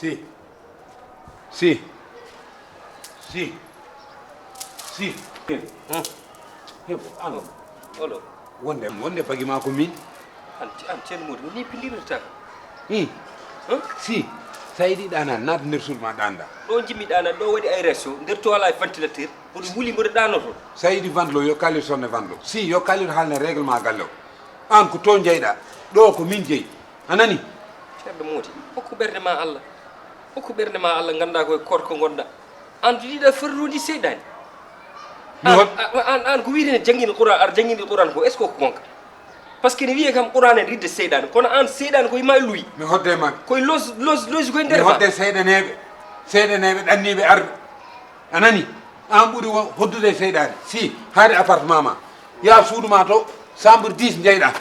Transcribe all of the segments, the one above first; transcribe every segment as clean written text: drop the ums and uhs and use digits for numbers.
Si. Si. Si. Si. Heɓo an oɗo wonde pagi ma ko min an ceerno Modou ni pillirta si sa yiɗi ɗanan naata nder suudu ma ɗanda ɗo jimmi ɗana ɗo waɗi ARS o nder to wala ventilateur mboɗo wuli mboɗo ɗanoto sa yiɗi ventelo yo kalir sonne ventelo si yo kalir haalne règlement galle o an ko to jeyɗa ɗo ko min jeeyi anani ceerno Modou hokku ɓerde ma Allah hokku ɓerde ma Allah ganda koye korko gonɗa an ɗiɗa ferrodi seyɗani an ko wiitene jangguinde Qouran aɗa jangguinde Qouran ko est ce que ko gonka par ce que ne wiye kam Qouran en ridde seyɗani kono an seyɗani koye ma luyi mi hodde ma koye losi koye mi nder ma hodde seyɗaneɓe ɗanniɓe arɓe anani an ɓuuri hoddude seyɗani si haade appartement ma ya suudu ma to chambre 10 jeyɗa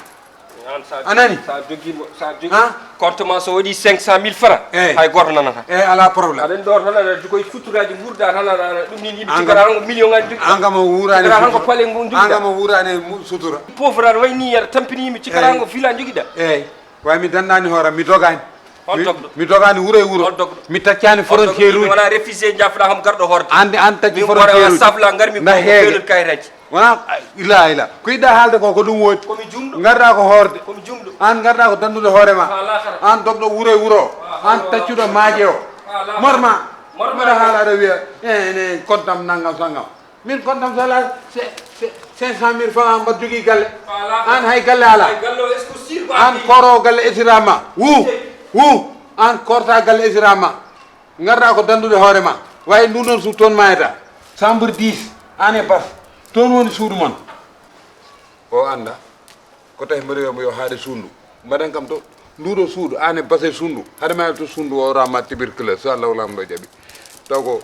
anani sa joguimo sa jogui compte ma so waɗi 500 000 francs hay goto nanata ala probléme aɗen ɗo tan aɗa koye sutturaji ɓurda tan aɗa ɗum ni yimɓe cikata tan ko million ngaji jogui angama wurani tan ko paale mum jogui angama wurani sutura pauvre aɗa way ni aɗa tampini yimɓe cikata tan ko villa joguiɗa eyyi way mi dandani hooram mi dogani hol dogɗo mi dogani wuuro e wuuro hol dogɗo mi taccani frontiére uji wona réfugié jafɗa kam garɗo horde ande an tacci min frontiére wona uji sabla garmi ko fewnut kayitaji wona ila ko yiɗɗa haalde ko ɗum woodi komi jumɗo garɗa ko hoorde komi jumɗo an garɗa ko dandude hoorema latara an dogɗo wuuro e wuuro an taccuɗo maaje o morma mbaɗa haala aɗa wiya ene comptam naggam sanggam min comptam sala 500 000 francs mbaɗa jogui galle an hay galle ala gallo est ce que sir ko an koro galle esirama wu an korta galle esirama garɗa ko dandude hoorema way ndun ɗon suudu toon mayata chambre 10 an e bas toon woni suudu mon o anda ko tawi mbaɗa wiyamo yo haade suudu mbaɗen kam to nduɗo suudu an e base suudu haade ma to suudu o rama tuberculose so allah lamɗo jaaɓi taw ko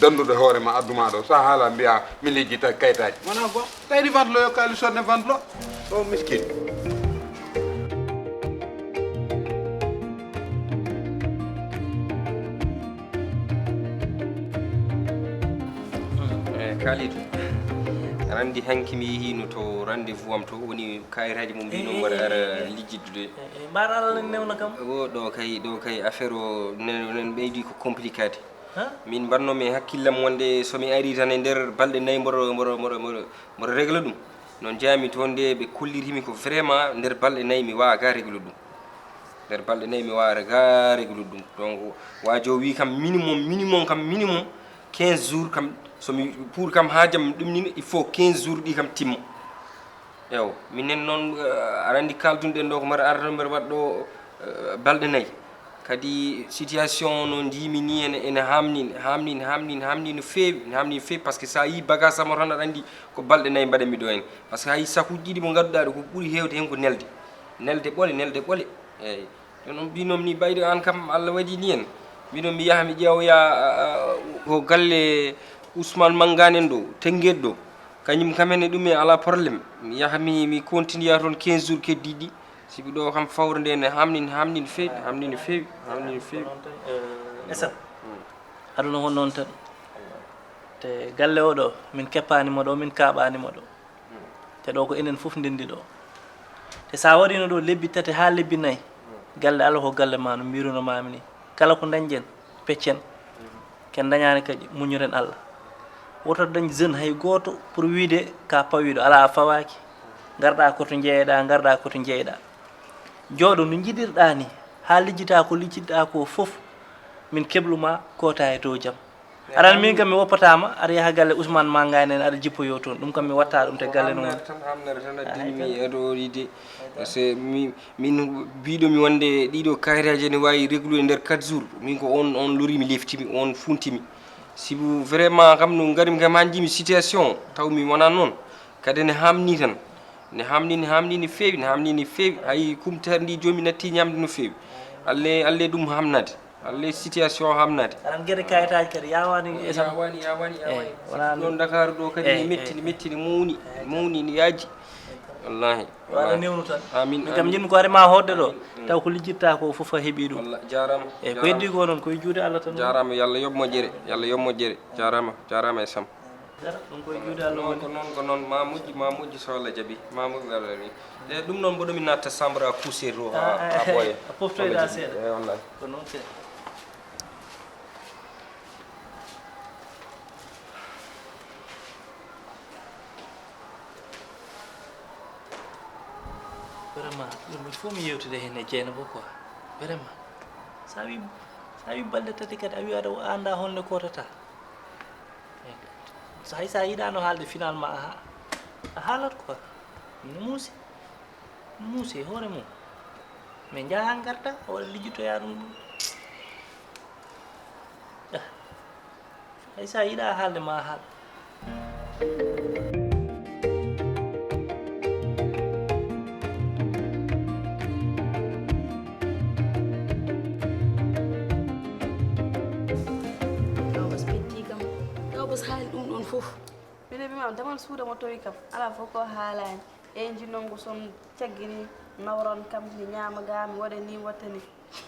dandude hoorema adduma ɗo sa haala mbiya mi ligguita kayitaji wona bon tawi ventelo yo kaali sonne ventelo o miskine kalidou aɗa andi hanki mi yehino to rendez-vous am to woni kayitaji mum mbino mbaɗa ara lijjiddude mbaɗa allah newna kam o ɗo kay affaire o nen ɓeydi ko compliqué min mbannomi hakkillam wonde somi ari tan e nder balɗe nayyi mboɗo régla ɗum noon jeeyami toon nde ɓe kollirimi ko vraiment nder balɗe nayyi mi wawa ga réglude ɗum nder balɗe nayyi mi wawa ga réglude ɗum donc wajo wi kam minimum 15 jours kam somi pour kam haajam ɗum ni il faut 15 jours ɗi kam timmo ewo minen noon aɗa andi kaldunɗen ɗo ko mbaɗa arata mbaɗa waɗa ɗo balɗe nayyi kadi situation no jimi ni ene hamni no feewi par ce que sa yi bagage samo tan aɗa andi ko balɗe nayyi mbaɗanmi ɗo hen par ce que hay sakuji ɗiɗi mo gadduɗa ɗo ko ɓuuri hewde hen ko nelde ɓoole eyyi jonon mbinom ni ɓayde an kam Allah waɗi ni en mbiɗon mi yaha mi ƴeewoya ko galle Ousmane Mangane en ɗo Tenguede ɗo kañum kamene ɗum e ala probléme mi yaha mi continue ya toon 15 jours keddiɗi sibi ɗo kam fawre nde ne hamni no feewi esan aduna won noon tan te galle o ɗo min keppanimo ɗo min kaɓanimo ɗo te ɗo ko enen foof ndendi ɗo te sa waɗino ɗo lebbi tati ha lebbi nayyi galle Allah ko galle ma no mbirunomami ni kala ko dañƴen peccen ken dañani kadi muñuren Allah woto dañ jeune hay goto pour wiide ka pawiɗo ala a fawaki garɗa koto jeeyɗa jooɗo no jiɗirɗa ni ha lijjita ko lijjiɗɗa ko foof min kebluma kota e dow jaam aɗa min kam mi woppatama aɗa yaaha galle Ousmane Mangane en aɗa jippoyo toon ɗum kam mi watta ɗum te galle noon hamnere tan addinimi eɗo yide par ce que min mbiɗomi wonde ɗiɗo kayitaji ne wawi réglude nder 4 jours min ko on lorimi leftimi on funtimi sibu vraiment kam no garimi kam ha jimi situation taw mi wona noon kadi ne hamni tan ne hamni no feewi hay kumtare ndi jomum natti ñamde no feewi alle ɗum hamnade alle situation hamnade aɗan gueɗe kayitaji kadi yawani yawani ɗon Dakar ɗo kadi ne metti ne mawni ne yaaji wallahi waɗa newnu tan amin min kam jinmi ko arema hodde ɗo taw ko lijjitta ko foof a heeɓi ɗum wallah jarama eyyi ko heddi ko noon koye juude Allah tan jarama yo Allah yoɓmo jeere jarama e sam ɗum koye juude Allah woni ko noon ma moƴƴi so Allah jaaɓi ma moƴƴi Allah ni e ɗum noon mboɗo mi natta chambre à coucher to ha ɓooya a poftoyɗa seeɗa wallahi ko noon seeɗa vraiment ɗum il faut mi yewtude heen e Dieynaba quoi vraiment sa wi balɗe tati kadi a wi aɗa annda holnde kotata so hay sa yiɗano haalde finalement a haalat quoi mino muusi e hoore mum mais jaha garda walla lijjutoya ɗum hay sa yiɗa haalde ma haal mine mbimam damal suuda mo towi kam ala fof ko haalani e jinnon ko son caggini nawron kam mi ñaama ga mi waɗa ni watta ni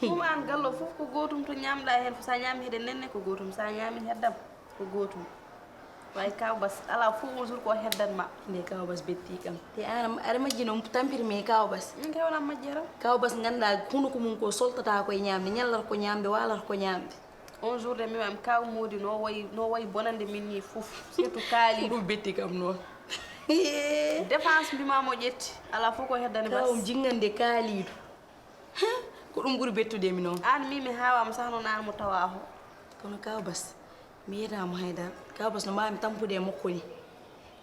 ɗum an gallo fof ko gotum to ñamɗa hen sa ñaami heɗen nenne ko gotum sa ñaami heddam ko gotum way kaw bas ala fof un jour ko heddanma nde kaw bas betti kam te an aɗa majjino tampirme kaw bas min kay wona majjeram kaw bas ganduɗa hunuko mum ko soltata koye ñamde ñallata ko ñamde walata ko ñamde un jour de mimam kaw moodi no wayi bonande min ni fof surtout kaali ɗum betti kam noon dépense mbimamo ƴetti ala fof ko heddani bas kawum jingande kaaliɗo ko ɗum ɓuuri bettudemi noon an mi hawama sah noon an mo tawa ho kono kaw bas mi yiyatamo haydara kaw bas no mbawmi tampude e makko ni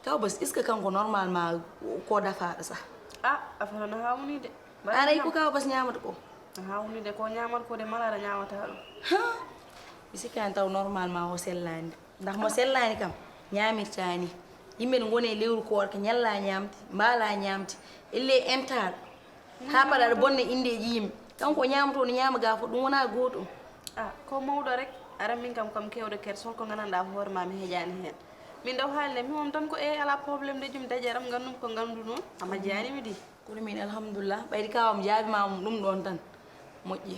kaw bas est ce que kanko normalement ko dafaɗo sah affaire no hawni de aɗa yi ko kaw bas ñamata ko no hawni de ko ñamata ko de malara ñamata ɗum mi sikkani taw normalement o sellani ndax mo sellani kam ñamirtani yimɓe ne goni e lewru koor ko ñalla ñamde mbaala ñamde elle entare ha paɗaɗa bonne indeji yimɓe kanko ñamato no ñama ga fo ɗum wona gotum ko mawɗo rek ara min kam kewɗo kete sol ko gandanɗa hoore ma mi heeƴani hen min daw haalde mi mom tan ko ala probléme de jum daƴaram gandum ko gandu noon a majjani mi di kono min alhamdulillah ɓayde kawam jaabimama ɗum ɗon tan moƴƴi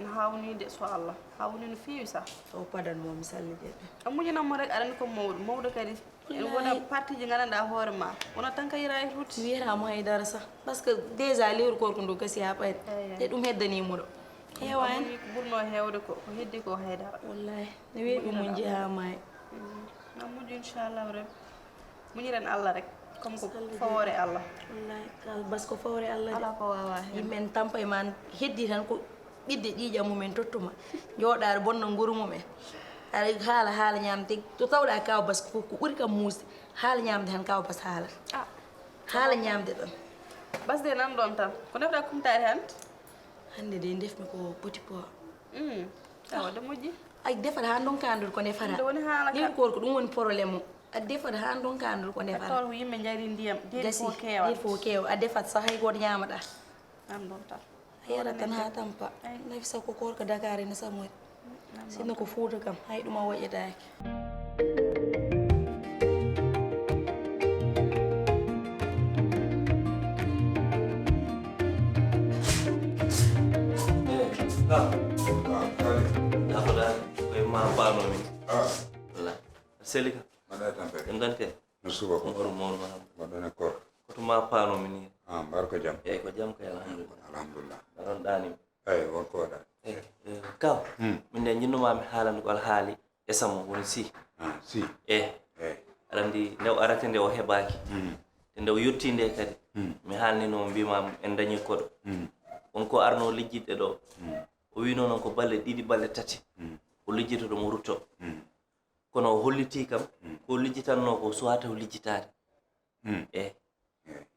no hawni de so Allah hawni no feewi sa o padanmo mi sallide ɓe a muñanammo rek aɗani ko mawɗo kadi en wona partie ji gandanɗa hoore ma wona tan ka yira e tuuti mi wiyatamo haydara sah par ce que déjà lewru korko ndo gasi ha ɓayde e ɗum heddanimo ɗo heewa hen ko ɓurno hewde ko heddi ko haydara wallahi ne weeɓi mum jeehama e na moƴƴu inchallahu rabbi muñiren Allah rek comme ko fawore Allah wallahi kal bas ko fawre Allah ala ko wawa hen yimɓen tampa e ma heddi tan ko ɓidde ƴiiƴam mumen tottuma jooɗaɗo bonna nguru mumen aɗa haala ñamde to tawɗa kaw bas ko ɓuuri kam muusde haala ñamde tan kaw bas haalata haala ñamde ɗon bas de nan ɗon tan ko defɗa kumtare hande hande de defmi ko petit pois awa de moƴƴi ay defata ha donkandude ko defata woni haala ɗin ko ɗum woni probléme o a defata ha donkandude ko defata taw ko yimɓe jari ndiyam gasi ɗin fo keewa a defat sah hay goto ñamaɗa an ɗon tan a yara tan ha tampa nafi sa ko korko Dakar ene samoyde sinno ko Fouta kam hay ɗum a woƴƴetake ma paano min wala selika maɗa tampere en gante no suba ko oru mawɗo ma waɗone koor koto ma paano min ni mbar ko jaam eyyi ko jaam kay alhamdulillah alhamdulillah aɗon ɗanim eyyi wonko waɗa kaw min de jinnumami haalande ko alhaali esamo woni si si aɗa andi nde o arate nde o heɓaki te nde o yetti nde kadi mi haalnino mbimam en dañi koɗo wonko arno lijjitɗe ɗo o wino noon ko balɗe ɗiɗi balɗe tati o lijjita ɗo mo rutto kono o holliti kam ko lijjitanno ko suwata o lijjitade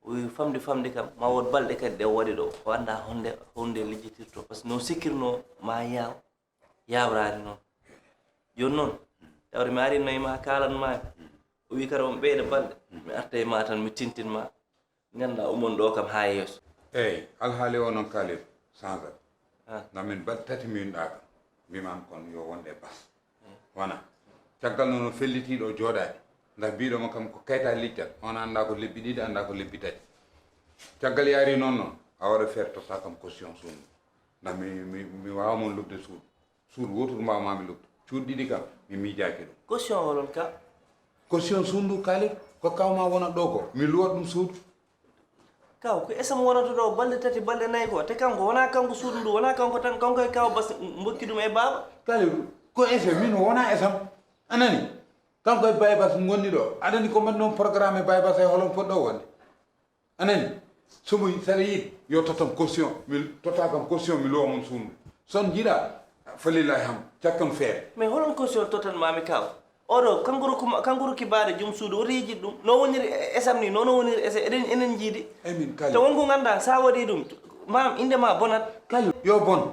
o wi famde kam ma wod balɗe kadi ɗe waɗi ɗo o anda honde lijjitirto par ce que no sikkirno ma yawrani noon joni noon tawde mi ari noyima kalanmami o wi kadi on ɓeyda balɗe mi arta e ma tan mi tintinma ganda umon ɗo kam ha yeeso eyyi alhaali o noon kaalir change namin balɗe tati minɗa kam mbimam kon yo wonde bas wona caggal noon o fellitiɗo jooɗade ndax mbiɗomo kam ko kayta liccal on anda ko lebbi ɗiɗi anda ko lebbi tati caggal yaari noon a waɗa faire totta kam caution suudu ndax mi wawamon lubde suudu wotudu mbawmami lubde cuuɗi ɗiɗi kam mi miijaki ɗum caution holon ka caution suudu kaalir ko kawma wonat ɗo ko mi luwat ɗum suudu kaw ko esam wonata ɗo balɗe tati balɗe nayyi ko te kanko wona kanko suudu ndu wona kanko tan kanko e kaw bas mbokki ɗum e baaba kaalir ko ese min wona esam anani kanko e baybas gonni ɗo aɗani ko mbaɗi noon programme e baybas e holon poɗɗo wonde anani somo sara yid yo totam caution mi totakam caution mi lo mon sunu son jira falillahi ham cakkam feere mais holon caution total mami kaw oɗo kanguru kibade joom suudu o reji ɗum no woniri esam ni nono woniri ese enen jiidi emin kali to wonko ganda sa waɗi ɗum mam indema bonat kali yo bon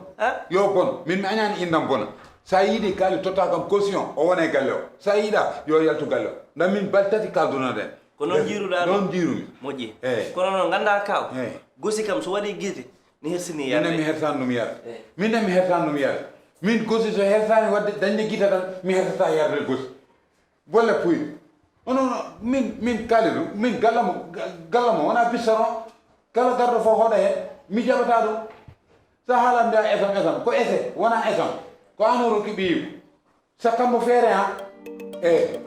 yo bon min mi añani indam bona sa yiiɗi kali totakam caution o wona e galle o sa yiiɗa yo yaltu galle o nda min baltati kalduna den ko noon jiiruɗa noon jiirumi moƴƴi eyyi kono noon ganda kaw eyyi gosi kam so waɗi guite ni hersini min yarde mi hertan ɗum yara min mi hertan ɗum yara min gosi so hertani wadde dañde guita tan mi hertata yarde gosi bolle puy onono min kalidu min gallamo wona bisaron kala garɗo fof hoɗa hen mi jaɓata ɗum sa haalande a esam ko ese wona esam ko an o rokki ɓiyimo sakkambo feere ha eyyi